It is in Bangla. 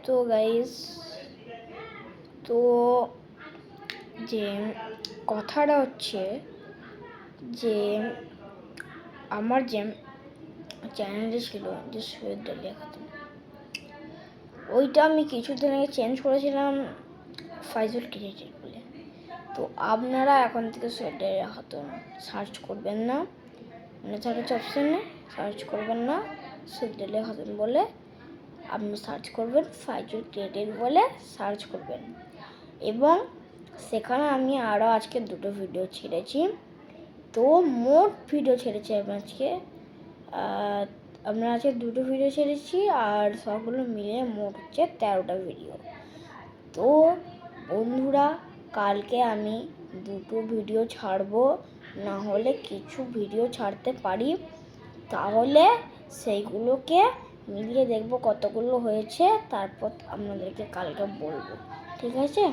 তো গাইস, তো যে কথাটা হচ্ছে যে আমার যে চ্যানেলটা ছিল যে সৈয়দ ডালিয়া খাতুন, ওইটা আমি কিছুদিন আগে চেঞ্জ করেছিলাম ফাইজুল ক্রিয়েটিভ বলে। তো আপনারা এখন থেকে সৈয়দ ডালিয়া খাতুন সার্চ করবেন না, মানে সার্চ অপশানে সার্চ করবেন না সৈয়দ ডালিয়া খাতুন বলে, আপনি সার্চ করবেন ফাইজুল ক্রিয়েটিভ বলে সার্চ করবেন। এবং সেখানে আমি আরও আজকে 2টো ভিডিও ছেড়েছি। তো মোট ভিডিও ছেড়েছি আমরা আজকে 2টো ভিডিও ছেড়েছি, আর সবগুলো মিলিয়ে মোট হচ্ছে 13টা ভিডিও। তো বন্ধুরা, কালকে আমি 2টো ভিডিও ছাড়বো, না হলে কিছু ভিডিও ছাড়তে পারি, তাহলে সেইগুলোকে মিলিয়ে দেখবো কতগুলো হয়েছে, তারপর আপনাদেরকে কালকে বলবো, ঠিক আছে?